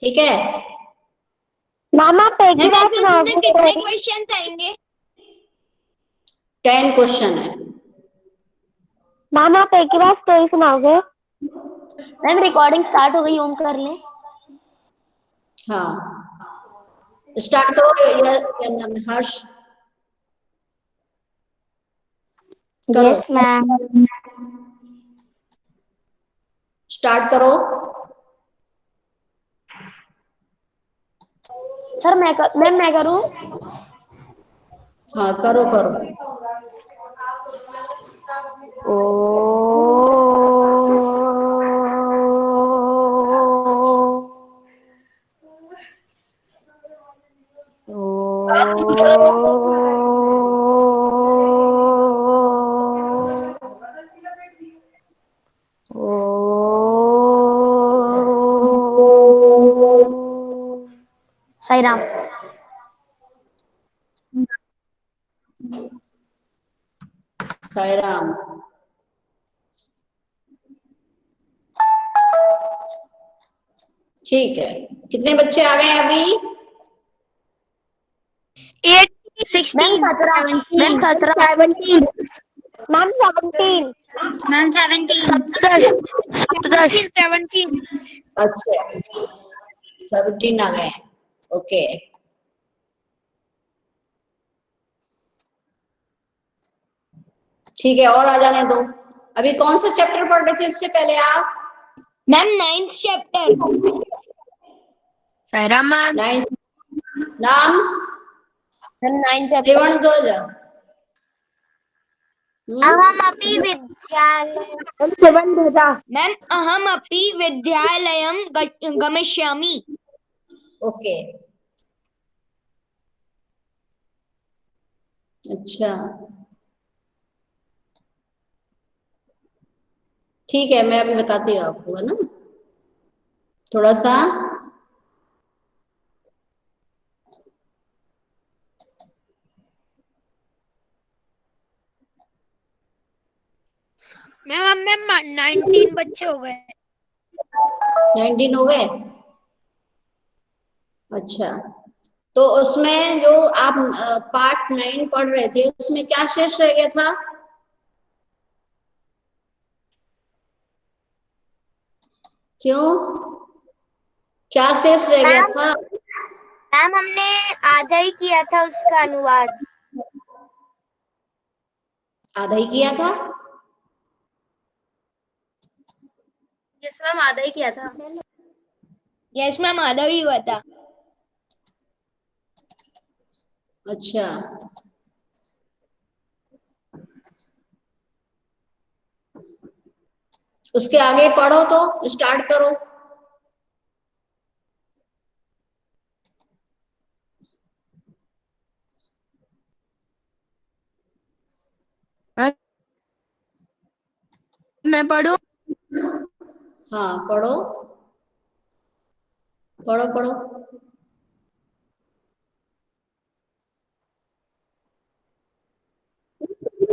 ठीक है मैम आप एक ही बात इसमें कितने सुनाओगे? क्वेश्चंस आएंगे? 10 क्वेश्चन है। मैम आप एक ही बात स्टोरी सुनाओगे? मैम रिकॉर्डिंग स्टार्ट हो गई, ऑन कर लें। हाँ स्टार्ट करो। क्या नाम है? हर्ष करो। Yes ma'am. स्टार्ट करो। सर मैम मैं करूँ? हाँ करो करो। साई राम। साई राम। ठीक है कितने बच्चे आ गए अभी? 16 मैम 17 मैम 17। मैम 17 17 अच्छा 17 आ गए। ओके ठीक है और आ जाने दो। अभी कौन सा चैप्टर पढ़ रहे थे इससे पहले आप? Ma'am 9th chapter. Saira ma'am. 9 नाम? Ma'am 9 chapter. त्रिवण ध्वज। अहमपि विद्यालय। मैम अहम अपि विद्यालयम गमिष्यामि। ओके अच्छा ठीक है मैं अभी बताती हूँ आपको है ना थोड़ा सा। मैम 19 बच्चे हो गए। 19 हो गए। अच्छा तो उसमें जो आप पार्ट 9 पढ़ रहे थे उसमें क्या शेष रह गया था? क्यों क्या शेष रह गया था? मैम हमने आधा ही किया था उसका अनुवाद। आधा ही किया था। यस मैम आधा ही किया था। यस मैम आधा ही हुआ था। अच्छा उसके आगे पढ़ो तो स्टार्ट करो। मैं पढ़ूं? हाँ पढ़ो पढ़ो पढ़ो।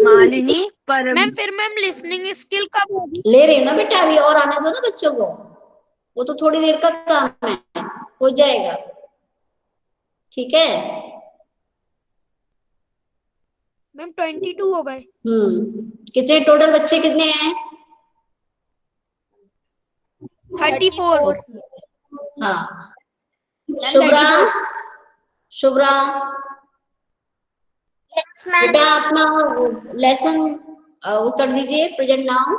मालिनी पर मैम फिर मैम लिसनिंग स्किल कब होगी? ले रही हूँ ना बेटा अभी और आने दो ना बच्चों को। वो तो थोड़ी देर का काम है हो जाएगा। ठीक है मैम 22 हो गए। कितने टोटल बच्चे कितने हैं? 34। हाँ शुभ्रा। Shubhra yes ma'am. बेटा अपना लेसन वो कर दीजिए प्रेजेंट नाउ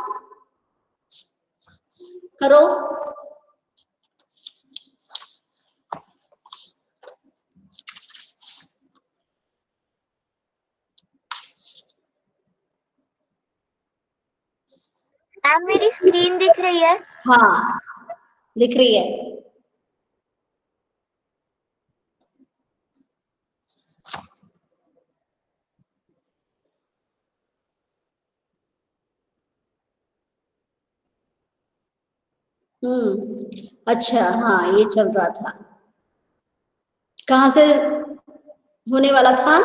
करो। मैम मेरी स्क्रीन दिख रही है? हाँ दिख रही है। अच्छा हाँ ये चल रहा था। कहाँ से होने वाला था?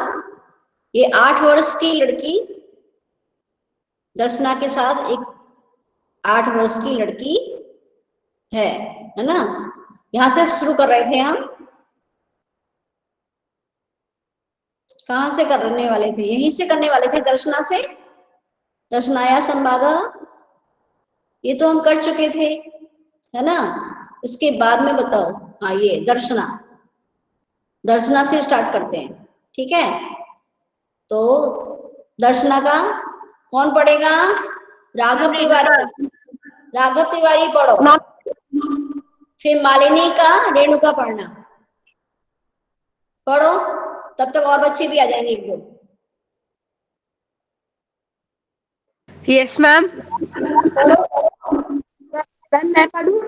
ये 8 वर्ष की लड़की दर्शना के साथ एक 8 वर्ष की लड़की है ना? यहां से शुरू कर रहे थे हम, कहां से करने वाले थे, यहीं से करने वाले थे, दर्शना से, दर्शनाया संवाद, ये तो हम कर चुके थे, है ना। इसके बाद में बताओ, हाँ ये दर्शना, दर्शना से स्टार्ट करते हैं, ठीक है। तो दर्शना का कौन पढ़ेगा? राघव तिवारी, राघव तिवारी पढ़ो। फिर मालिनी का रेणुका पढ़ना, पढ़ो, तब तक और बच्चे भी आ जाएंगे एक दो। Yes ma'am. मैं पढ़ूं?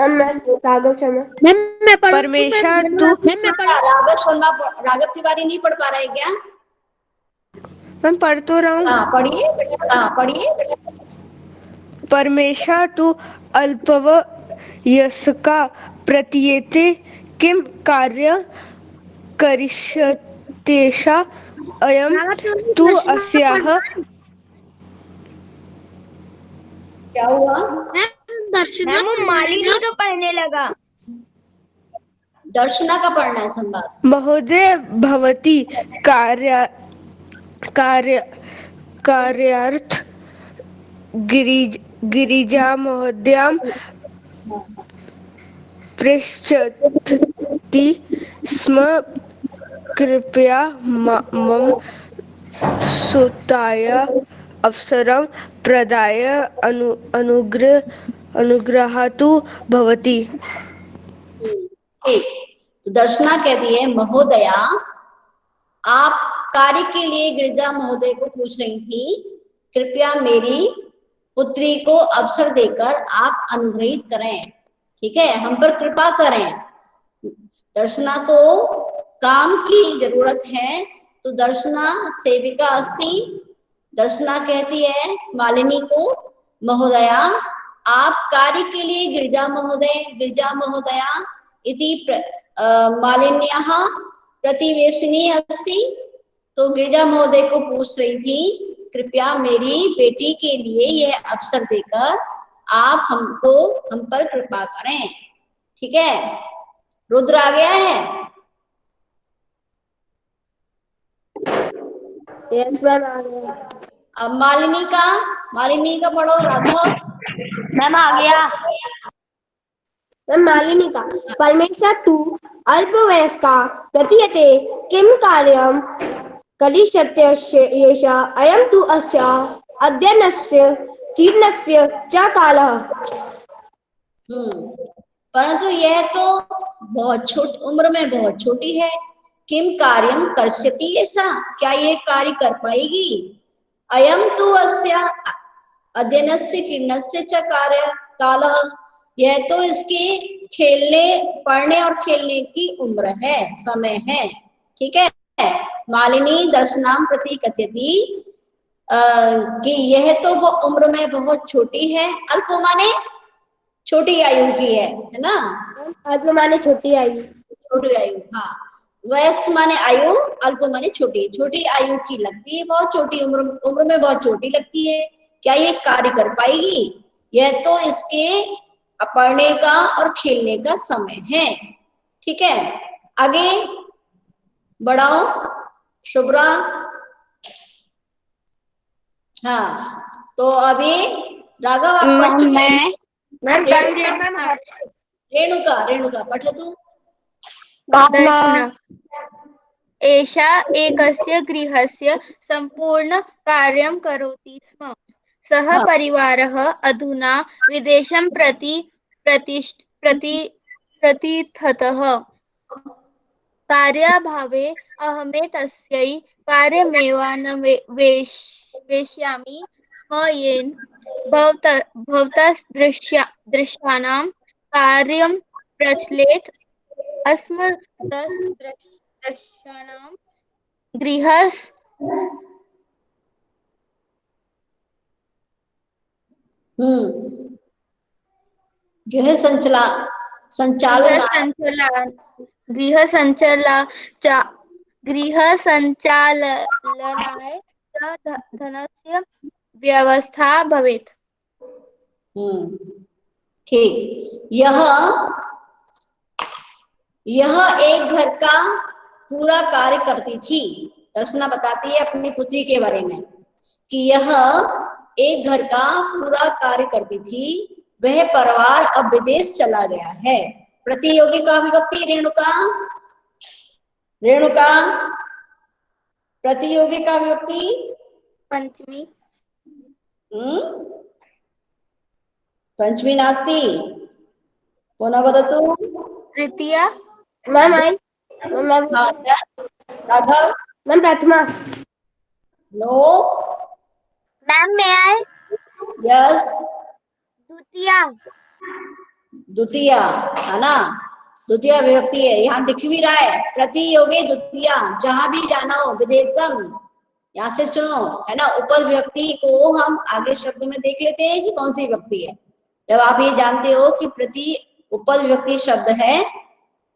मैं राघव शर्मा। मैं पढ़ूं? परमेश्वर तू, राघव शर्मा, राघव तिवारी नहीं पढ़ पा रहे क्या? मैं पढ़ तो रहा हूँ। हाँ पढ़िए, हाँ पढ़िए। परमेशा तु अल्पव यस्का प्रतीयते किं कार्य करिष्यतेषा अयं तु अस्याः। क्या हुआ? मैम वो मालिनी तो पढ़ने लगा। दर्शना का पढ़ना है संवाद। महोदय भवती कार्यार्थ गिरिजा महोदयां पृच्छति स्म, कृपया मम सुताय अवसरं प्रदाय अनुग्रहातु भवती। ठीक, तो दर्शना कहती है, महोदया आप कार्य के लिए गिरिजा महोदय को पूछ रही थी, कृपया मेरी पुत्री को अवसर देकर आप अनुग्रहित करें, ठीक है, हम पर कृपा करें। दर्शना को काम की जरूरत है, तो दर्शना सेविका अस्ति, दर्शना कहती है मालिनी को, महोदया आप कार्य के लिए गिरिजा महोदया इति मालिन्याः प्रतिवेशिनी अस्ति, तो गिरिजा महोदय को पूछ रही थी, कृपया मेरी बेटी के लिए यह अवसर देकर आप हम पर कृपा करें, ठीक है। रुद्र आ गया है? यस मैम आ गया। अब मालिनी का पढ़ो राघव। मैम आ गया। मैम मालिनी का, परमेशा तु अल्पवयस्का प्रतीयते किं कार्यं करिष्यत्येषा अयं तु अस्य अध्ययनस्य कीर्णस्य च कालः। परंतु यह तो बहुत उम्र में बहुत छोटी है। किम कार्यम कर्ष्यति, ऐसा क्या ये कार्य कर पाएगी? अयम तो अस्य अध्ययनस्य कीर्णस्य च कालः, यह तो इसके खेलने, पढ़ने और खेलने की उम्र है, समय है, ठीक है। मालिनी दर्शनाम प्रति कथयति कि यह तो वो उम्र में बहुत छोटी है, अल्प माने छोटी आयु की है ना। अल्प माने छोटी आयु, छोटी आयु, हाँ। वयस माने आयु, अल्प माने छोटी आयु की लगती है, बहुत छोटी उम्र में बहुत छोटी लगती है। क्या ये कार्य कर पाएगी? यह तो इसके पढ़ने का और खेलने का समय है, ठीक है। आगे बढ़ाओ शुभ्रा। हाँ, तो अभी राघव आप पढ़ चुके हैं। रेणुका पठतु। दर्शना एषा एकस्य गृहस्य सम्पूर्ण कार्यं करोति स्म। सः परिवारः अधुना विदेशं प्रतिष्ठतः। कार्याभावे अहमेतस्यै कार्यमेवान्वेष्यामि स्म, येन भवतः दृश्यानां कार्यं प्रचलेत्। अस्मदृश्यानां गृह गृहसञ्चालनाय च धनस्य व्यवस्था भवेत्। ठीक, यह यह एक घर का पूरा कार्य करती थी। दर्शना बताती है अपनी पुत्री के बारे में कि यह एक घर का पूरा कार्य करती थी, वह परिवार अब विदेश चला गया है। प्रतियोगी का विभक्ति रेणुका, रेणुका प्रतियोगी का विभक्ति पंचमी। पंचमी नास्ति, पुनः वदतु। तृतीया। मैम आई मैम हाँ, राघव। मैम प्रथमा। नो। मैम में आए। यस। द्वितीया। द्वितीया है ना, द्वितीय विभक्ति है, यहाँ दिख भी रहा है प्रतियोगी द्वितीया। जहां भी जाना हो, विदेशम यहाँ से चुनो, है ना। उपद विभक्ति को हम आगे शब्द में देख लेते हैं कि कौन सी विभक्ति है। जब आप ये जानते हो कि प्रति उपद विभक्ति शब्द है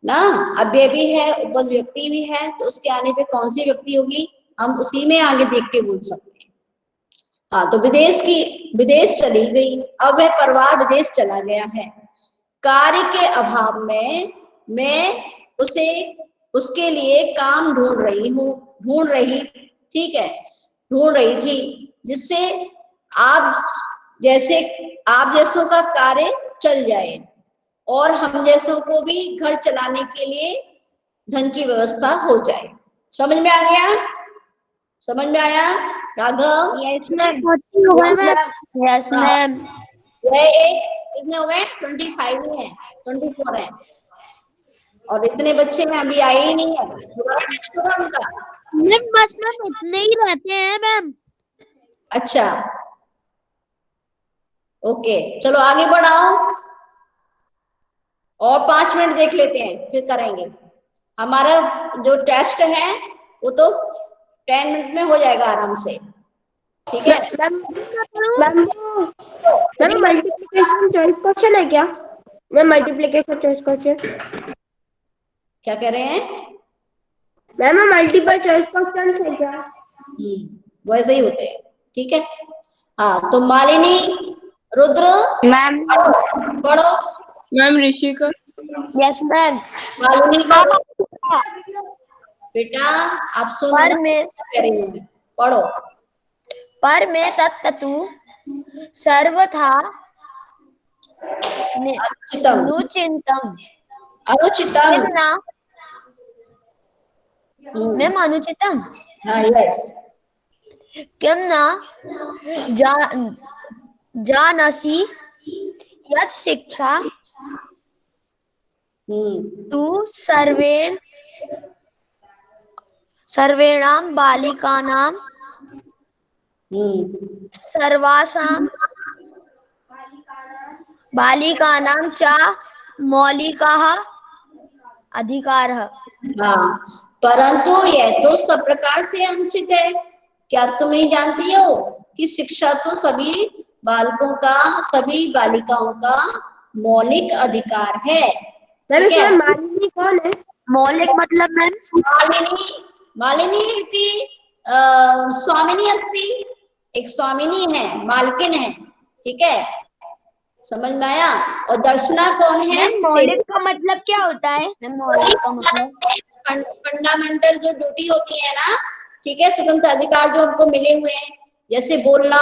ना, अव्यय भी है, उपद विभक्ति भी है, तो उसके आने पे कौन सी विभक्ति होगी हम उसी में आगे देख के बोल सकते हैं। हाँ, तो विदेश चली गई, अब वह परिवार विदेश चला गया है। कार्य के अभाव में मैं उसके लिए काम ढूंढ रही थी, जिससे आप जैसों का कार्य चल जाए और हम जैसों को भी घर चलाने के लिए धन की व्यवस्था हो जाए। समझ में आ गया? समझ में आया Raghav? Yes ma'am. Yes ma'am. वह एक कितने हो गए? 25 ही है, 24 है, और इतने बच्चे में अभी आए ही नहीं है। दोबारा टेस्ट होगा उनका। मैम बस मैम इतने ही रहते हैं मैम। अच्छा, ओके, चलो आगे बढ़ाओ और 5 मिनट देख लेते हैं, फिर करेंगे। हमारा जो टेस्ट है वो तो 10 मिनट में हो जाएगा आराम से, ठीक है। मैम मल्टीप्लिकेशन चॉइस क्वेश्चन है क्या? मैम मल्टीप्लिकेशन चॉइस क्वेश्चन क्या कह रहे हैं? मैम मल्टीपल चॉइस क्वेश्चन है क्या? वैसे ही होते हैं, ठीक है। हाँ, तो मालिनी, रुद्र, मैम। पढ़ो। Ma'am Rishika. Yes ma'am. Malini का बेटा आप सुनो, पर में कह रही हूँ मैं, पढ़ो। पर में तत्तु सर्वथा अनुचितम। अनुचितम। कितना मैम अनुचितम? हाँ, यस। किम न जानसि यत् शिक्षा तु सर्वेणां बालिकानां सर्वासां बालिकानां च मौलिकः अधिकारः। हाँ, परंतु यह तो सब प्रकार से अनुचित है। क्या तुम नहीं जानती हो कि शिक्षा तो सभी बालिकाओं का मौलिक अधिकार है। मैम ठीक है? इसमें मालिनी कौन है? मौलिक मतलब मैम मालिनी इति स्वामिनी अस्ति, एक स्वामिनी है, मालकिन है, ठीक है। समझ में आया? और दर्शना कौन है? मौलिक का मतलब क्या होता है? मौलिक का मतलब फंडामेंटल जो ड्यूटी होती है ना, ठीक है, स्वतंत्र अधिकार जो हमको मिले हुए हैं, जैसे बोलना,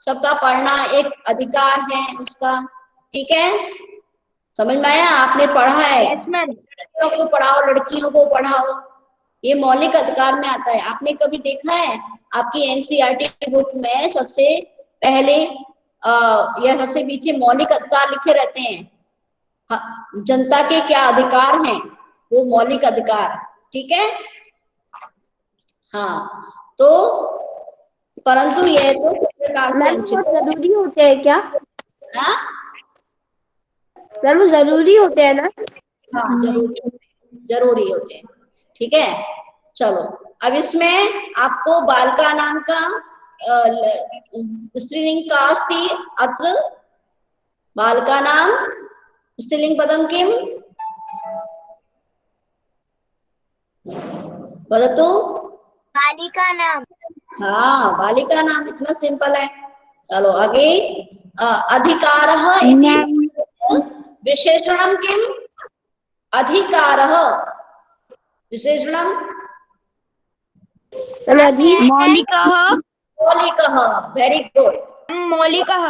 सबका पढ़ना एक अधिकार है उसका, ठीक है। समझ में आया? आपने पढ़ा है। Yes ma'am. लड़कियों को पढ़ाओ, लड़कियों को पढ़ाओ, ये मौलिक अधिकार में आता है। आपने कभी देखा है आपकी एनसीईआरटी बुक में सबसे पहले या सबसे पीछे मौलिक अधिकार लिखे रहते हैं, जनता के क्या अधिकार हैं, वो मौलिक अधिकार, ठीक है। हाँ, तो परंतु यह तो प्रकार से जरूरी होते हैं क्या? हाँ, मैम जरूरी होते हैं ना? हाँ, जरूरी होते हैं, ठीक है। चलो, अब इसमें आपको बालिका नाम का स्त्रीलिंग का अस्ति अत्र बालिका नाम स्त्रीलिंग पदम किम वदतु? बालिका नाम। हाँ, बालिका नाम, इतना सिंपल है। चलो आगे। अधिकारः इति विशेषणं किम? अधिकारः विशेषणम मौलिकः मौलिकः। Very good. मौलिकः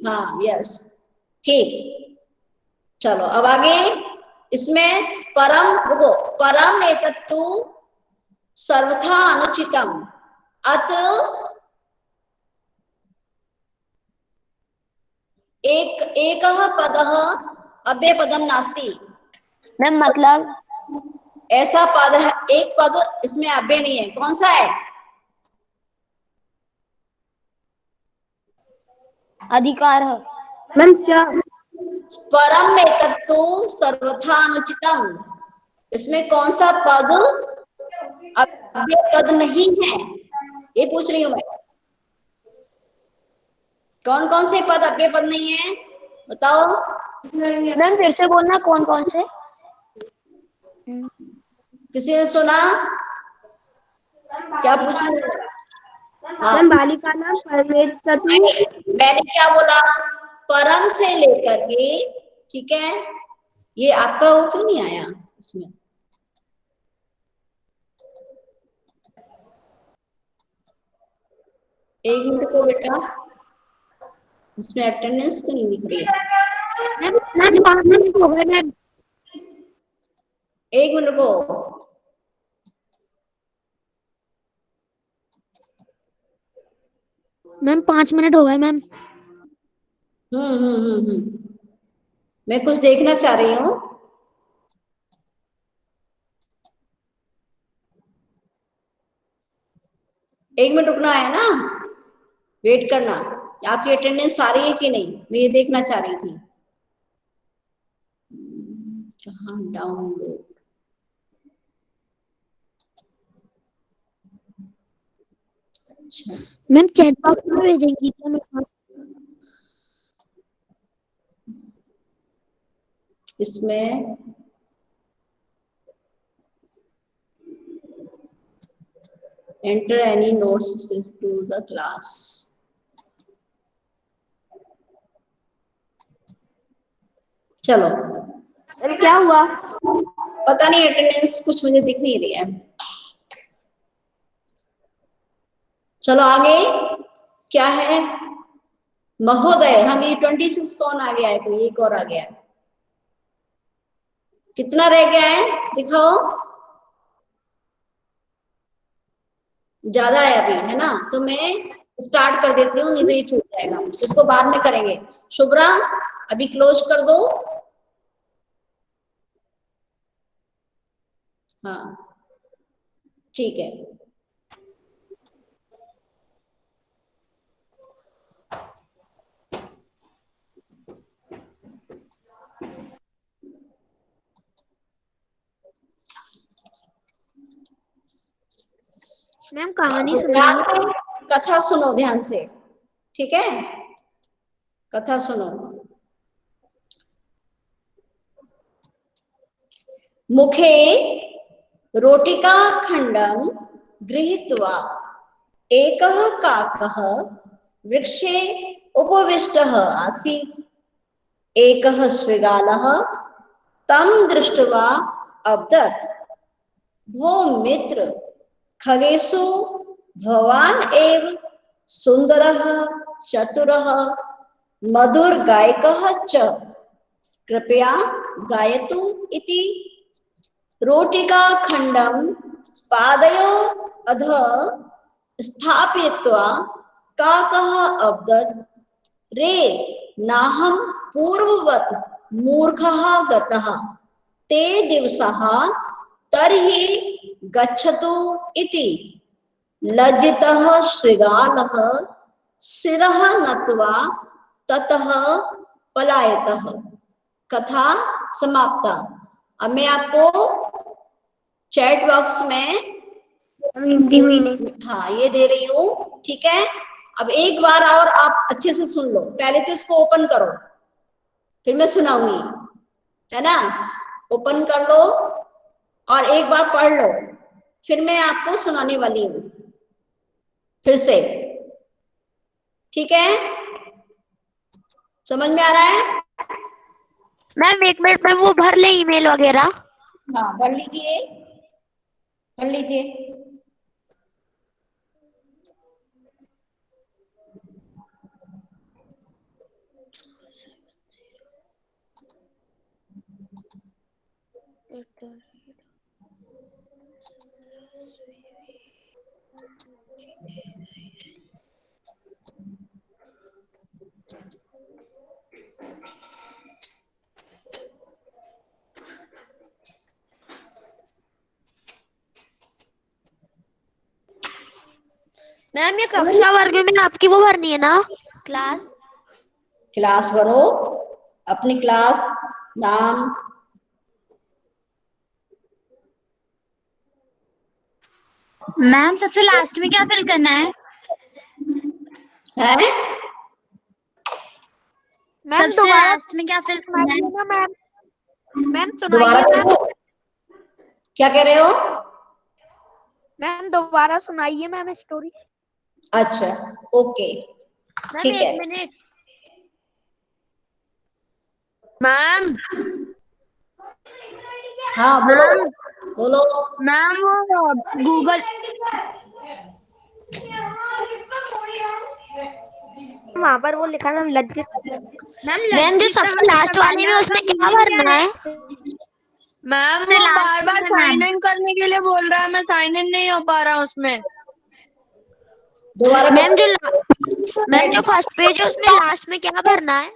हाँ यस ठीक। चलो अब आगे इसमें परम रुको परम एतत्तु सर्वथा अनुचितम अत्र एकः पदः अव्ययपदम नास्ति। मैम मतलब ऐसा पद है एक पद इसमें अव्यय नहीं है। कौन सा है? अधिकार है। मैम परम एतत्तु सर्वथा अनुचितम, इसमें कौन सा पद अव्यय पद नहीं है ये पूछ रही हूं मैं। कौन कौन से पद अव्यय पद नहीं है बताओ। मैम फिर से बोलना कौन कौन से। किसी ने सुना क्या पूछ रही हूँ? हाँ बालिका नाम परमेतत्तु मैंने क्या बोला? परम से लेकर के, ठीक है, ये आपका वो क्यों नहीं आया इसमें? एक मिनट को बेटा, इसमें अटेंडेंस क्यों नहीं दिख रही है? एक मिनट को। मैम 5 मिनट हो गए मैम। मैं कुछ देखना चाह रही हूँ। एक मिनट रुकना है ना, वेट करना। आपकी अटेंडेंस आ रही है कि नहीं मैं ये देखना चाह रही थी। कहाँ डाउनलोड? अच्छा मैम चैट बॉक्स में भेजेंगी क्या मेरे पास? इसमें enter any notes to the class। चलो क्या हुआ? पता नहीं अटेंडेंस कुछ मुझे दिख नहीं रही है। चलो आगे क्या है? महोदय। हम ये 26 कौन आ गया है? कोई एक और आ गया है। कितना रह गया है दिखाओ। ज्यादा है अभी है ना, तो मैं स्टार्ट कर देती हूँ नहीं तो ये छूट जाएगा। इसको बाद में करेंगे। शुभ्रा अभी क्लोज कर दो। हाँ ठीक है। मैम कहानी ध्यान सुनाइए। से कथा सुनो ध्यान से, ठीक है? कथा सुनो। मुखे रोटिका खंडं गृहीत्वा एकः काकः वृक्षे उपविष्टः आसीत्। एकः शृगालः तं दृष्ट्वा अवदत्, भो मित्र, खगेषु भवान् एव सुन्दरः चतुरः मधुरगायकः च, कृपया गायतु इति। रोटिका खंडं पादयोः अधः स्थापयित्वा काकः अवदत्, रे नाहं पूर्ववत् मूर्खः गतः, ते दिवसः तर्हि गच्छतु इति। लज्जितः शृगालः शिरः नत्वा ततः पलायतः। कथा समाप्ता। अब मैं आपको चैट बॉक्स में हिंदी में नहीं। हाँ ये दे रही हूँ, ठीक है? अब एक बार और आप अच्छे से सुन लो। पहले तो इसको ओपन करो फिर मैं सुनाऊंगी, है ना? ओपन कर लो और एक बार पढ़ लो, फिर मैं आपको सुनाने वाली हूँ फिर से, ठीक है? समझ में आ रहा है? मैम 1 मिनट में वो भर ले ईमेल वगैरह। हाँ पढ़ लीजिए, पढ़ लीजिए। मैम ये कक्षा वर्ग में आपकी वो भरनी है ना, क्लास? क्लास भरो, अपनी क्लास, नाम। मैम सबसे लास्ट में क्या फिल करना है? है सबसे लास्ट में क्या फिल करना है? मैम दोबारा सुनाइए मैम। बोलो। क्या कह रहे हो? मैम दोबारा सुनाइए मैम स्टोरी। अच्छा, ओके, मैम ठीक है। 1 मिनट। मैम हाँ बोलो, बोलो। मैम वो गूगल वहाँ पर वो लिखा मैम लज्जित। मैम जो सबसे लास्ट वाले में उसमें क्या भरना है? मैम वो बार बार साइन इन करने के लिए बोल रहा है, मैं साइन इन नहीं हो पा रहा हूँ उसमें। दोबारा मैम बोलो। मैम जो फर्स्ट पेज है उसमें लास्ट में क्या भरना है?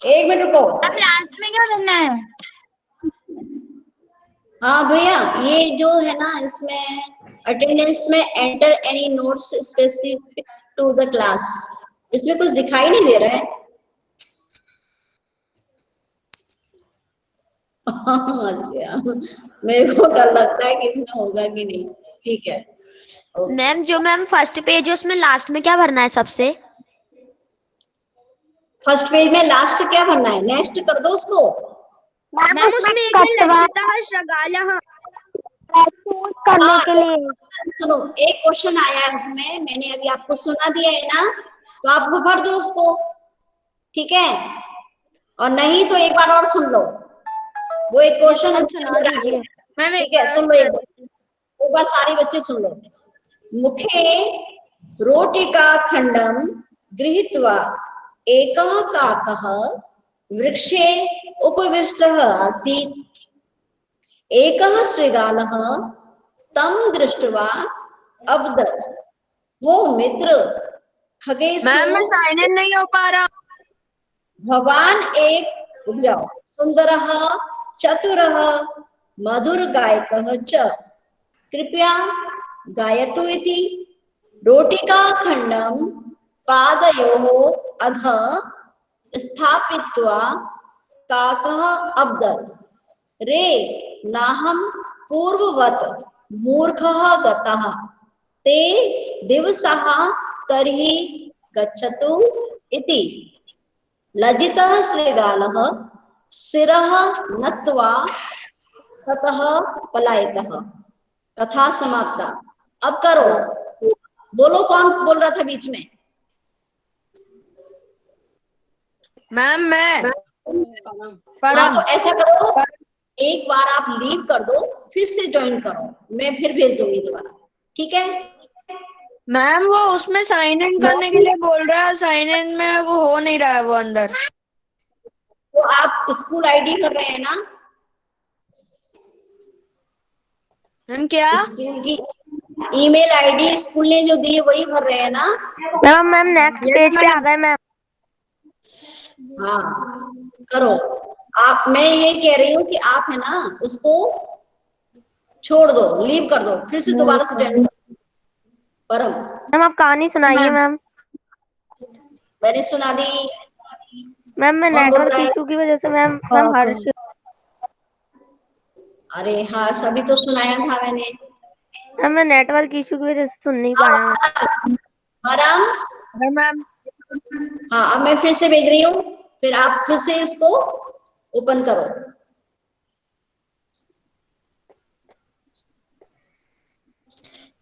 1 मिनट रुको। अब लास्ट में क्या करना है? हाँ भैया, ये जो है ना, इसमें अटेंडेंस में enter any notes specific to the class, इसमें कुछ दिखाई नहीं दे रहा है। अच्छा, मेरे को डर लगता है कि इसमें होगा कि नहीं। ठीक है। मैम जो मैम फर्स्ट पेज है उसमें लास्ट में क्या भरना है सबसे? फर्स्ट पेज में लास्ट क्या भरना है? नेक्स्ट कर दो उसको। मैम उसमें एक लज्जिता श्रगालः करने हाँ, के लिए। सुनो, एक क्वेश्चन आया है उसमें, मैंने अभी आपको सुना दिया है ना, तो आप वो भर दो उसको, ठीक है? और नहीं तो एक बार और सुन लो, वो एक क्वेश्चन सुना दीजिए। ठीक है, सुन लो एक बार सारे बच्चे सुन लो। मुखे रोटिका खंडम गृहीत्वा एकः काकः वृक्षे उपविष्टः आसीत्। एकः शृगालः तं दृष्ट्वा अवदत्, वो मित्र खगेशु, मैम मैं साइन इन नहीं हो पा रहा। भवान एक, रुक जाओ, सुंदरः चतुरः मधुर गायकः च, कृपया गायतु इति। रोटिका खंडम पादयोः अधः स्थापित्वा काकः अवदत्, रे नाहं पूर्ववत् मूर्खः गतः, ते दिवसः तर्हि गच्छतु इति। लज्जितः शृगालः शिरः नत्वा ततः पलायतः। कथा समाप्ता। अब करो, बोलो कौन बोल रहा था बीच में? मैम मैं हाँ, तो ऐसा करो, एक बार आप लीव कर दो, फिर से ज्वाइन करो, मैं फिर भेज दूंगी दोबारा, ठीक है? मैम वो उसमें साइन इन करने के लिए बोल रहा है, साइन इन में वो हो नहीं रहा है वो अंदर। तो आप स्कूल आईडी भर रहे हैं ना? मैम क्या? स्कूल की ईमेल आईडी स्कूल ने जो दी है वही भर रहे हैं ना? मैम नेक्स्ट पेज पे आ गए मैम। हाँ, करो आप। मैं ये कह रही हूँ कि आप है ना उसको छोड़ दो, लीव कर दो, फिर से दोबारा से ज्वाइन करो। परम, मैम आप कहानी सुनाइए मैम। मैंने सुना दी। मैम मैं कौन बोल नेटवर्क रहा है? इशू की वजह से मैम हर्ष। अरे हाँ, सभी तो सुनाया था मैंने। मैम मैं नेटवर्क इशू की वजह से सुन नहीं पाया। परम, मैम हाँ, अब मैं फिर से भेज रही हूँ, फिर आप फिर से इसको ओपन करो।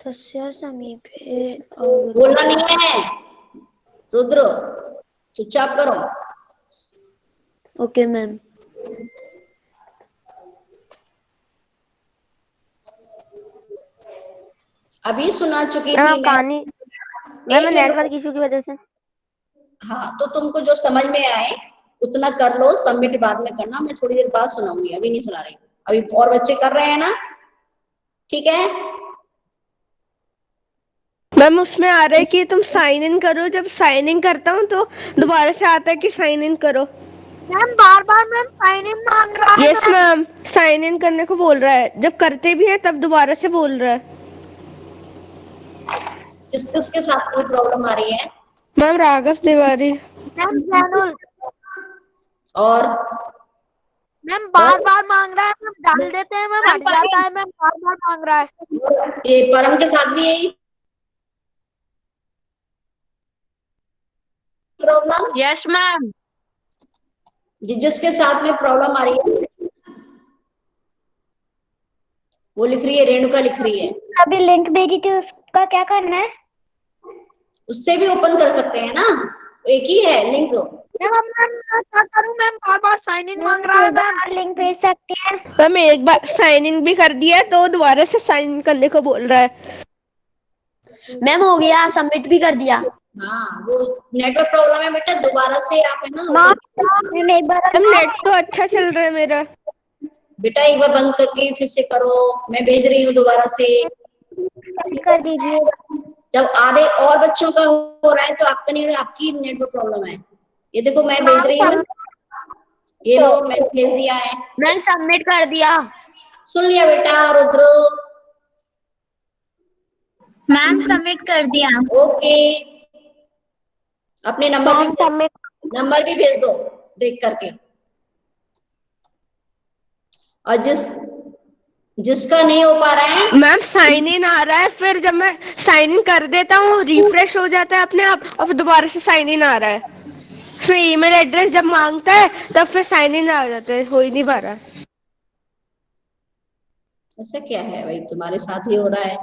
तस्य समीपे बोलना नहीं है रुद्र, चुपचाप करो। Okay ma'am. अभी सुना चुकी मैम थी आप मैं। कहानी, एक मैम मिनट नेटवर्क रुको। इशू की वजह से। हाँ, तो तुमको जो समझ में आए उतना कर लो, सबमिट बाद में करना, मैं थोड़ी देर बाद सुनाऊंगी, अभी नहीं सुना रही हूँ। अभी और बच्चे कर रहे हैं ना, ठीक है। मैम उसमें आ रहा है कि तुम साइन इन करो, जब साइन इन करता हूँ तो दोबारा से आता है कि साइन इन करो। मैम बार बार मैम साइन इन मांग रहा है यस मैम, साइन इन करने को बोल रहा है, जब करते भी है तब दोबारा से बोल रहा है। किस किस के साथ कोई प्रॉब्लम आ रही है? मैम राघव तिवारी। मैम जैनुल। और मैम बार बार मांग रहा है, मैम डाल देते हैं मैम हट जाता है, मैम बार बार मांग रहा है। ये परम के साथ भी यही प्रॉब्लम? Yes ma'am. जिसके साथ में प्रॉब्लम आ रही है वो लिख रही है, रेणुका लिख रही है। अभी लिंक भेजी थी, उसका क्या करना है? उससे भी ओपन कर सकते हैं ना, एक ही है लिंक। मैम क्या करूं मैम, बार बार साइन इन मांग रहा है मैम। लिंक भेज सकती है मैम, एक बार साइन इन भी कर दिया तो दोबारा से साइन इन करने को बोल रहा है। मैम हो गया, सबमिट भी कर दिया। हाँ, वो नेटवर्क प्रॉब्लम है बेटा, दोबारा से आप है ना मैम एक बार, नेट तो अच्छा चल रहा है मेरा। बेटा, एक बार बंद करके फिर से करो, मैं भेज रही हूँ दोबारा से। कर दीजिए। जब आधे और बच्चों का हो रहा है तो आपका नहीं हो रहा, आपकी नेटवर्क प्रॉब्लम है। ये देखो मैं भेज रही हूँ, ये लो मैंने भेज दिया है। मैम सबमिट कर दिया। सुन लिया बेटा रुद्र? मैम सबमिट कर दिया। ओके, अपने नंबर भी भेज दो देख करके। और जिसका नहीं हो पा रहा है, मैम साइन इन आ रहा है, फिर जब मैं साइन इन कर देता हूँ रिफ्रेश हो जाता है अपने आप, और फिर दोबारा से साइन इन आ रहा है। फिर ईमेल एड्रेस जब मांगता है तब फिर साइन इन आ जाता है, हो ही नहीं पा रहा है। ऐसा क्या है भाई, तुम्हारे साथ ही हो रहा है?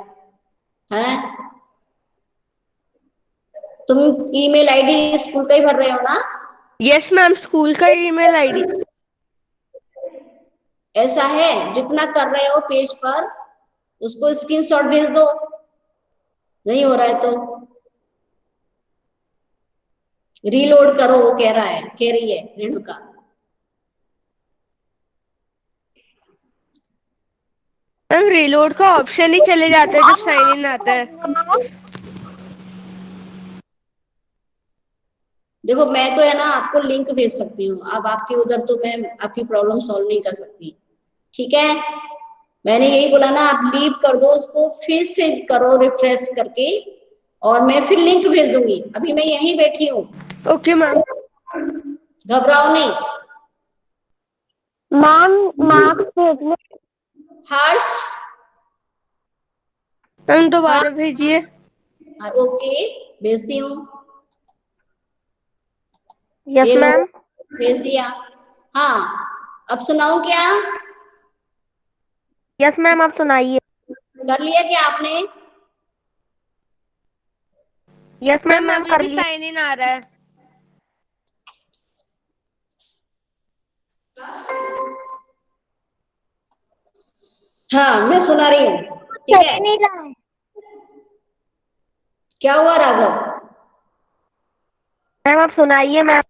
तुम ईमेल आईडी स्कूल का ही भर रहे हो ना? यस मैम, स्कूल का ईमेल आईडी। ऐसा है, जितना कर रहे हो पेज पर उसको स्क्रीनशॉट भेज दो, नहीं हो रहा है तो रीलोड करो, वो कह रही है रेणुका। मैम रीलोड का ऑप्शन ही चले जाता है जब साइन इन आता है। देखो मैं तो है ना आपको लिंक भेज सकती हूँ, अब आपकी उधर तो मैं आपकी प्रॉब्लम सॉल्व नहीं कर सकती, ठीक है। मैंने यही बोला ना, आप लीव कर दो उसको, फिर से करो रिफ्रेश करके, और मैं फिर लिंक भेज दूंगी। अभी मैं यहीं बैठी हूँ। Okay ma'am. घबराओ नहीं। मैम मार्क्स भेजने। हर्ष, मैम दोबारा भेजिए। ओके भेजती हूँ। यस ये लो, मैम। भेज दिया। हाँ, अब सुनाओ क्या? यस मैम, आप सुनाइए। कर लिया क्या आपने? यस मैम, अभी भी साइन इन आ रहा है। हाँ, मैं सुना रही हूँ, ठीक है। नहीं रहा है। क्या हुआ राघव? मैम आप सुनाइए मैम।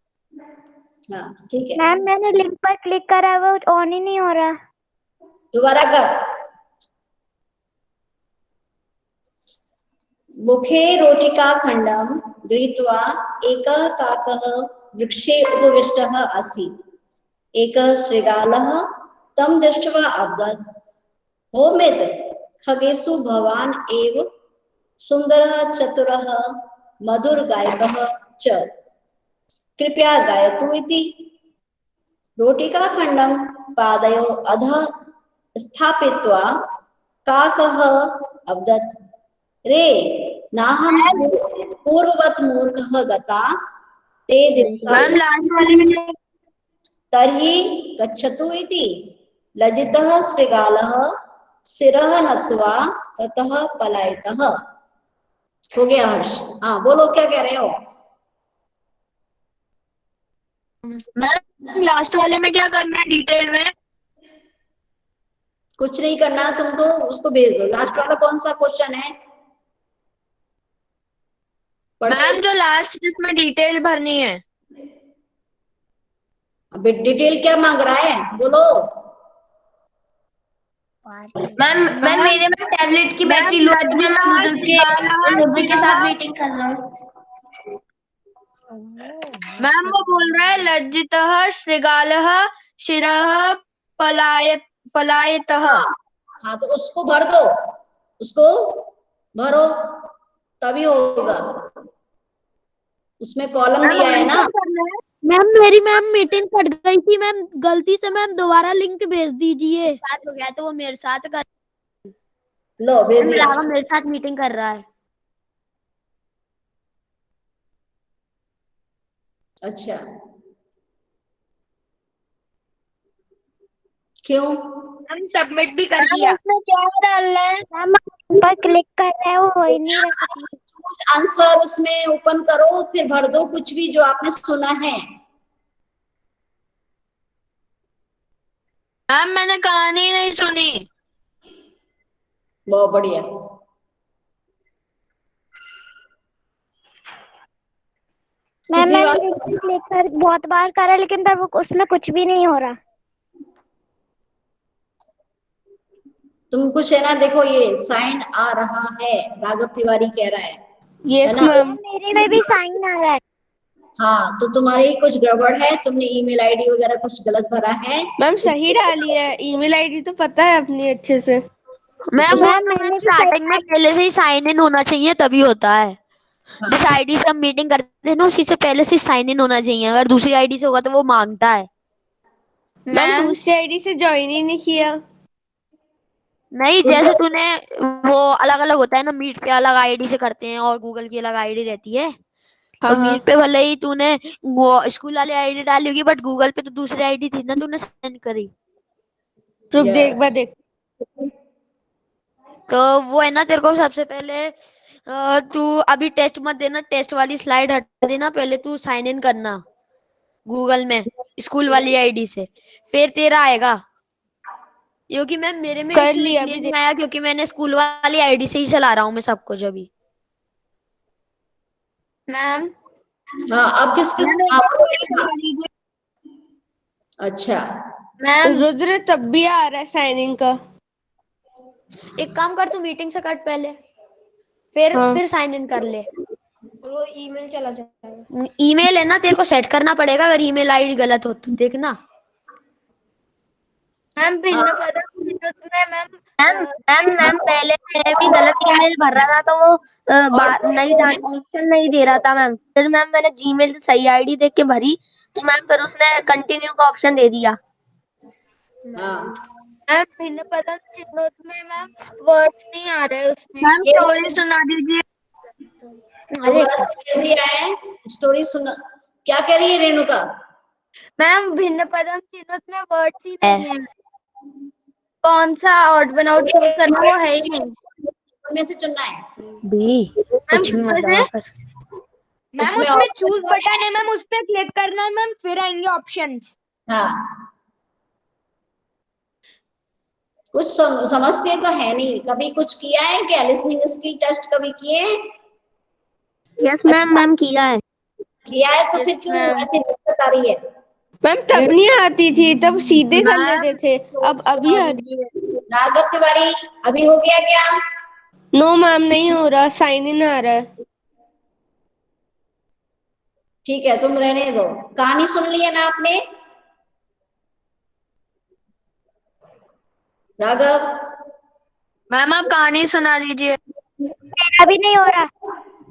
हाँ ठीक है, मैम मैंने लिंक पर क्लिक करा है, वो ऑन ही नहीं हो रहा। दोबारा कर। मुखे रोटिका खंडम गृहीत्वा एकः काकः वृक्षे उपविष्टः आसीत्। एकः शृगालः तं दृष्ट्वा अवदत्, हो मित्र, खगेषु भवान् एव सुन्दरः चतुरः मधुरगायकः च, कृपया गायतु इति। रोटिकाखण्डं पादयो अधः स्थापयित्वा काकः अवदत्, रे नाहं पूर्ववत् मूर्खः गता ते दिवसा मैम लास्ट वाले में। तर्हि गच्छतु इति। लज्जितः शृगालः शिरः नत्वा ततः पलायितः। हो गया हर्ष? हाँ बोलो, क्या कह रहे हो? मैम लास्ट वाले में क्या करना है डिटेल में? कुछ नहीं करना, तुम तो उसको भेज दो। लास्ट वाला कौन सा क्वेश्चन है? मैम जो लास्ट जिसमें डिटेल भरनी है। अबे डिटेल क्या मांग रहा है, बोलो। मैम मैम मेरे में टैबलेट की बैटरी लो है, तो मैं गूगल के साथ मीटिंग कर रहा हूँ। मैम वो बोल रहा है लज्जितः श्रृगालः शिरः पलायतः। हाँ तो उसको भर दो, उसको भरो तभी होगा। उसमें कॉलम दिया है ना। मैम मेरी मीटिंग कट गई थी मैम, गलती से मैम दोबारा लिंक भेज दीजिए। साथ हो गया तो वो मेरे साथ कर, लो भेज दिया। राघव मेरे साथ मीटिंग कर रहा है। अच्छा क्यों? हम सबमिट भी कर दिया। उसमें क्या डालना है? मैम पर क्लिक कर रहे हैं, वो हो ही नहीं रहा। आंसर उसमें ओपन करो, फिर भर दो कुछ भी जो आपने सुना है। मैम मैंने कहानी नहीं सुनी। बहुत बढ़िया। मैम कितनी बार? मैंने क्लिक कर बहुत बार करा, लेकिन पर वो उसमें कुछ भी नहीं हो रहा। तुम कुछ है ना, देखो ये साइन आ रहा है, राघव तिवारी कह रहा है यस ना? मैम। मेरे में भी साइन आ रहा है। हाँ तो तुम्हारी कुछ गड़बड़ है, तुमने ईमेल आईडी वगैरह कुछ गलत भरा है। मैम सही डाली है, ईमेल आईडी तो पता है अपनी अच्छे से। मैम मैंने स्टार्टिंग में पहले से ही साइन इन होना चाहिए, तभी होता है। जिस आईडी से हम मीटिंग करते हैं ना, उसी से पहले से साइन इन होना चाहिए। अगर दूसरी आईडी से होगा तो वो मांगता है। मैम दूसरी आईडी से ज्वाइन ही नहीं किया। नहीं, जैसे तूने वो अलग अलग होता है ना, मीट पे अलग आईडी से करते हैं और गूगल की अलग आईडी रहती है। तो मीट पे भले ही तूने वो स्कूल वाली आईडी डाली होगी, बट गूगल पे तो दूसरी आईडी थी ना, तूने साइन करी। रुक देख Yes. बा देख। तो वो है ना, तेरे को सबसे पहले तू अभी टेस्ट मत देना, टेस्ट वाली स्लाइड हटा देना, पहले तू साइन इन करना गूगल में स्कूल वाली आईडी से, फिर तेरा आएगा। क्योंकि मैम मेरे में कर इशू लिया इसलिए अभी नहीं आया क्योंकि मैंने स्कूल वाली आईडी से ही चला रहा हूँ मैं सब कुछ अभी। मैम हाँ अब किस आपको अच्छा मैम रुद्र तब भी आ रहा है साइनिंग का। एक काम कर, तू मीटिंग से कट पहले, हाँ। फिर साइन इन कर ले। वो ईमेल चला जाएगा। ईमेल है ना, तेरे को सेट करना पड़ेगा। अगर ईमेल आईडी गलत हो तो देखना। मैम भिन्न पदम में मैम पहले मैं भी गलत ईमेल भर रहा था, तो वो नहीं ऑप्शन नहीं दे रहा था मैम। फिर मैम मैंने जीमेल से सही आईडी देख के भरी, तो मैम फिर उसने कंटिन्यू का ऑप्शन दे दिया। हाँ मैम भिन्न पदम चिन्हों में मैम वर्ड्स नहीं आ रहे उसमें। मैम स्टोरी सुना दीजिए। कैसी है स्टोरी सुना? क्या कह रही है रेणुका? मैम भिन्न पदम चिन्हों में वर्ड्स ही नहीं है। कौन सा ऑड वन आउट चूज करना, वो है ही नहीं। उनमें से चुनना है। कुछ भी मत दबा कर। मैम उसमें चूज बटन है मैम, उस पर क्लिक करना है मैम, फिर आएंगे ऑप्शंस। हाँ कुछ समझते तो है नहीं। कभी कुछ किया है क्या? लिसनिंग स्किल टेस्ट कभी किए? यस मैम किया है। किया है तो फिर क्यों ऐसे बता रही है? मैम तब नहीं आती थी, तब सीधे कर लेते थे, अब अभी आती है। राघव तिवारी अभी हो गया क्या? नो मैम नहीं हो रहा, साइन इन आ रहा है। ठीक है तुम रहने दो। कहानी सुन ली है ना आपने? राघव मैम आप कहानी सुना दीजिए। अभी नहीं हो रहा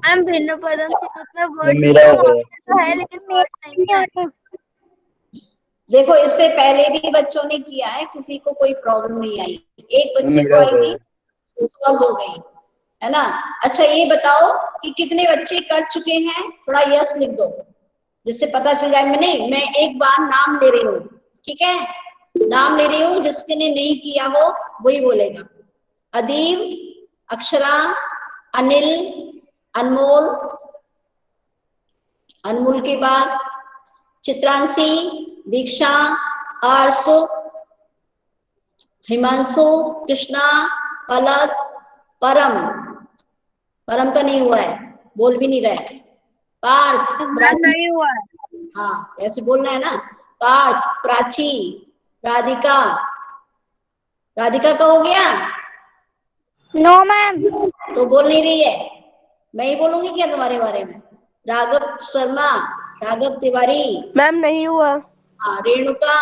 मैम भिन्न पदम चिन्हों में वर्ड मेरा हो गया। तो है, लेकिन वर्ड नहीं है। देखो इससे पहले भी बच्चों ने किया है, किसी को कोई प्रॉब्लम नहीं आई। एक बच्चे को मेरा आई हो थी, सॉल्व हो गई है ना। अच्छा ये बताओ कि कितने बच्चे कर चुके हैं? थोड़ा यस लिख दो जिससे पता चल जाए। मैं एक बार नाम ले रही हूँ, ठीक है? नाम ले रही हूँ, जिसके ने नहीं किया हो वही बोलेगा। अदीब, अक्षरा, अनिल, अनमोल, अनमोल के बाद चित्रांशी, दीक्षा, हर्ष, हिमांशु, कृष्णा, पलक, परम। परम का नहीं हुआ है, बोल भी नहीं रहे। पार्थ, नहीं हुआ है। हाँ ऐसे बोलना है ना। पार्थ, प्राची, राधिका। राधिका का हो गया? No ma'am. तो बोल नहीं रही है, मैं ही बोलूंगी क्या तुम्हारे बारे में? राघव शर्मा, राघव तिवारी, मैम नहीं हुआ। हाँ रेणुका,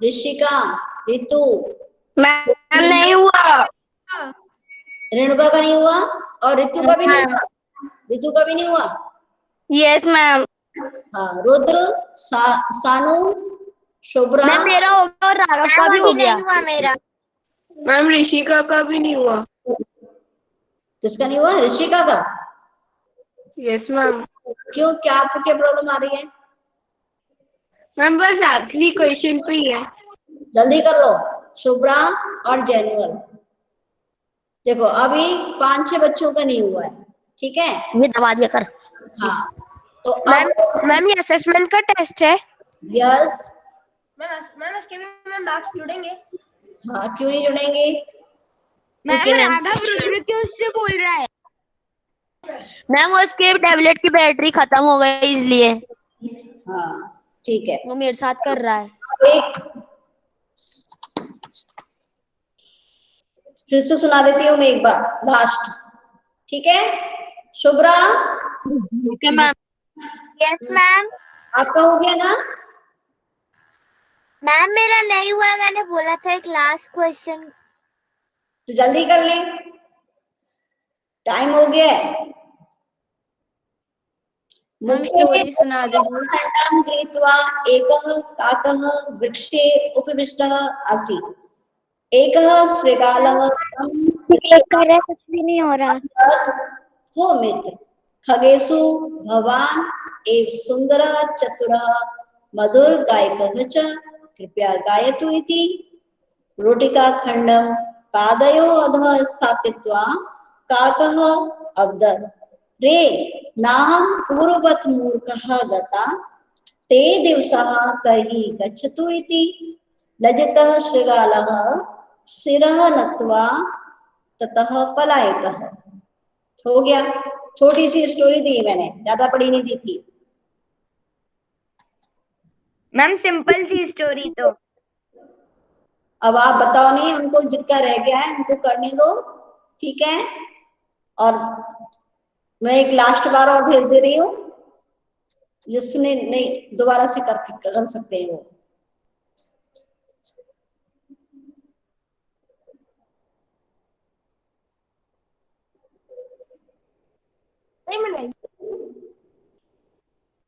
ऋषिका, ऋतु। मैम नहीं हुआ। रेणुका का नहीं हुआ और ऋतु का भी नहीं हुआ। ऋतु का भी नहीं हुआ। Yes ma'am. हाँ रुद्र, सानू, शुभ्रा। मैम मेरा हो गया और राघव का भी हो गया। हुआ मेरा। मैम ऋषिका का भी नहीं हुआ। किसका नहीं हुआ? ऋषिका का। Yes ma'am. क्यों, क्या आपको क्या प्रॉब्लम आ रही है? मैम बस आखिरी क्वेश्चन पे ही है। जल्दी कर लो। शुभ्रा और जैनुअल। देखो अभी 5-6 बच्चों का नहीं हुआ है, ठीक है? ये दबा दिया कर। हाँ तो मैम अब मैम ये असेसमेंट का टेस्ट है। यस। मैम इसके भी मैम मार्क्स जुड़ेंगे? हाँ क्यों नहीं जुड़ेंगे? Okay ma'am. राघव रुद्र क्यों उससे बोल रहा है? मैम उसके टैबलेट की बैटरी खत्म हो गई इसलिए हाँ ठीक है। वो मेरे साथ कर रहा है। एक फिर से सुना देती हूँ मैं एक बार लास्ट, ठीक है? Shubhra, okay ma'am. Yes ma'am. आपका हो गया ना? मैम मेरा नहीं हुआ, मैंने बोला था एक लास्ट क्वेश्चन। तो जल्दी कर ले, टाइम हो गया है। मुख्य सुना दीजिए। खण्डं गृहीत्वा एकः काकः वृक्षे उपविष्टः आसीत्। एकः शृगालः कुछ भी नहीं हो रहा। हो मित्र, खगेषु भवान् एव सुन्दरः चतुरः मधुर गायकः च, कृपया गायतु इति। रोटिकाखण्डं पादयोः अधः स्थापयित्वा काकः अवदत्, रे नाहं पूर्ववत् मूर्खः गता, ते दिवसाः तर्हि गच्छतु इति। लज्जितः शृगालः शिरः नत्वा ततः पलायतः। हो गया। छोटी सी स्टोरी दी मैंने, ज्यादा पढ़ी नहीं दी थी। मैम सिंपल सी स्टोरी तो। अब आप बताओ, नहीं उनको जितना रह गया है उनको करने दो, ठीक है? और मैं एक लास्ट बार और भेज दे रही हूँ, जिसने नहीं दोबारा से कर सकते हैं वो।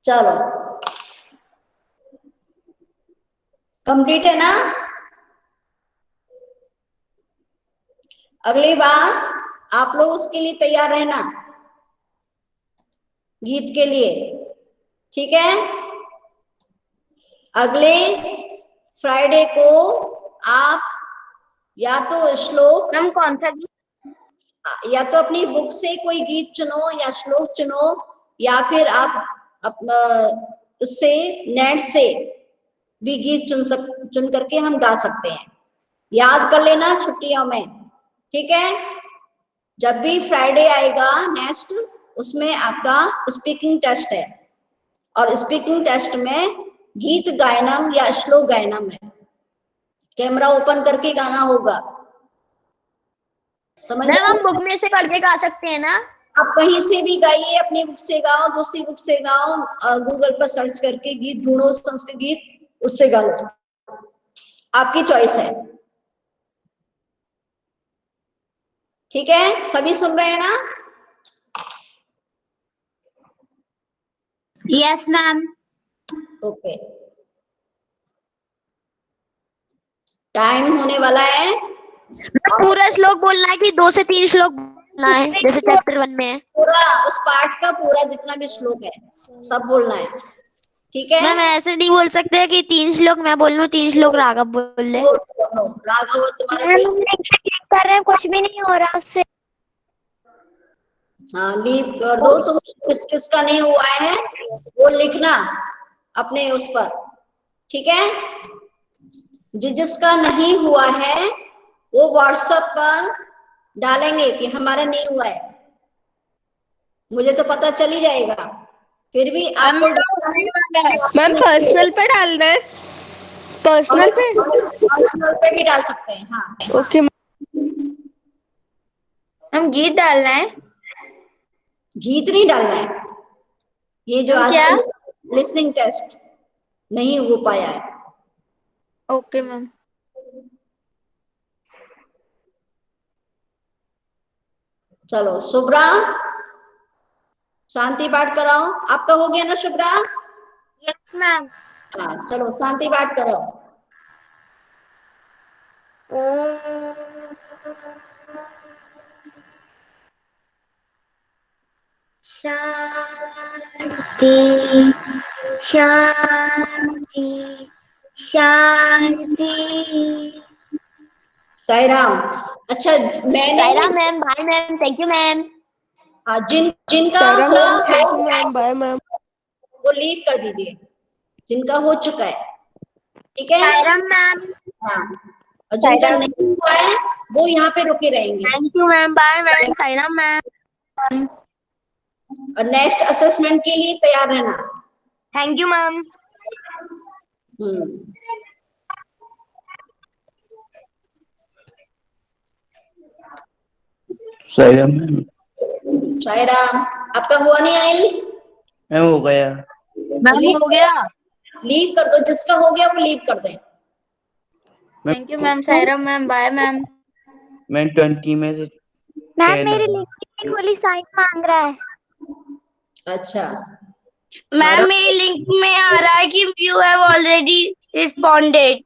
चलो कंप्लीट है ना? अगली बार आप लोग उसके लिए तैयार रहना, गीत के लिए, ठीक है? अगले फ्राइडे को आप या तो श्लोक, मैम कौन सा गीत? या तो अपनी बुक से कोई गीत चुनो या श्लोक चुनो, या फिर आप उससे नेट से भी गीत चुन करके हम गा सकते हैं। याद कर लेना छुट्टियों में, ठीक है? जब भी फ्राइडे आएगा नेक्स्ट, उसमें आपका स्पीकिंग टेस्ट है, और स्पीकिंग टेस्ट में गीत गायनम या श्लोक गायनम है। कैमरा ओपन करके गाना होगा, समझ मैम हम बुक में से पढ़ के गा सकते हैं ना? आप कहीं से भी गाइए, अपनी बुक से गाओ, दूसरी बुक से गाओ, गूगल पर सर्च करके गीत ढूंढो, संस्कृत गीत, उससे गा लो, आपकी चॉइस है, ठीक है? सभी सुन रहे हैं ना? Yes ma'am. ओके, टाइम होने वाला है। पूरा श्लोक बोलना है कि 2 से 3 श्लोक बोलना है जैसे चैप्टर 1 में है? पूरा उस पाठ का पूरा जितना भी श्लोक है सब बोलना है, ठीक है? मैम ऐसे नहीं बोल सकते कि 3 श्लोक मैं बोल लूं, 3 श्लोक राघव बोल ले। राघव तुम्हारा कर रहे हैं, कुछ भी नहीं हो रहा उससे। हाँ लीव कर दो। तुम किस किस का नहीं हुआ है वो लिखना अपने उस पर, ठीक है, जिसका नहीं हुआ है वो व्हाट्सएप पर डालेंगे कि हमारा नहीं हुआ है, मुझे तो पता चल ही जाएगा, फिर भी आपको मैम पर्सनल पे डालना है, पर्सनल पे। पर्सनल पे भी डाल सकते हैं। हाँ ओके हम गीत डालना है। गीत नहीं डालना है, ये जो हम आज क्या? लिसनिंग टेस्ट नहीं हो पाया है। Okay ma'am. चलो शुभ्रा, शांति पाठ कराओ। आपका हो गया ना शुभ्रा? Yes ma'am. हाँ चलो शांति पाठ कराओ। शांति शांति शांति। साई राम। अच्छा मैंने Saira ma'am, bye ma'am, thank you ma'am. जिनका सारा हो ma'am, thank you ma'am, bye ma'am. वो लीव कर दीजिए, जिनका हो चुका है, ठीक है? सायराम मैम। हाँ, और जिनका नहीं हुआ है वो यहाँ पे रुके रहेंगे। Thank you ma'am, bye ma'am, Sairam ma'am. और नेक्स्ट असेसमेंट के लिए तैयार रहना। Thank you ma'am. Hmm. Saira ma'am. Sai Ram. आपका हुआ नहीं अनिल? मैम हो गया। मैम हो गया। लीव कर दो, जिसका हो गया वो लीव कर दें। Thank you ma'am. Saira ma'am, bye ma'am. मैं 20 में से मैम 10 मेरी आया। लिंक की खुली साइन मांग रहा है। अच्छा मैम मेरी लिंक में आ रहा है कि यू हैव ऑलरेडी रिस्पॉन्डेड।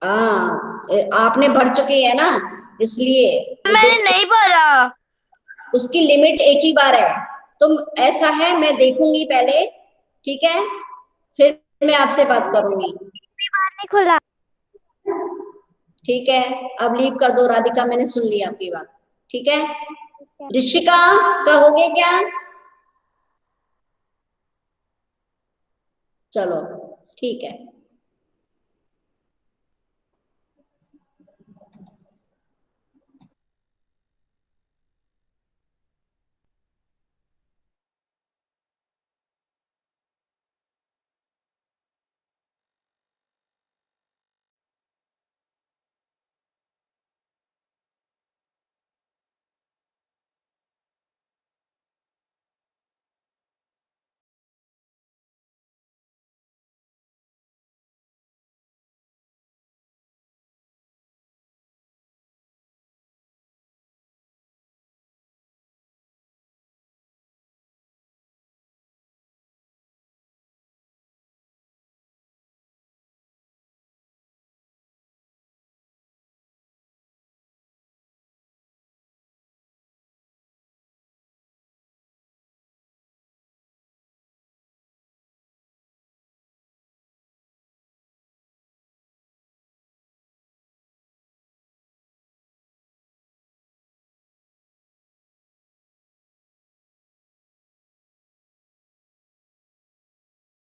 हाँ आपने भर चुकी है ना, इसलिए मैंने नहीं भरा। उसकी लिमिट एक ही बार है। तुम ऐसा है, मैं देखूंगी पहले, ठीक है, फिर मैं आपसे बात करूंगी। बार नहीं खुला। ठीक है, अब लीव कर दो राधिका, मैंने सुन ली आपकी बात। ठीक है, ऋषिका का हो गया क्या? चलो ठीक है।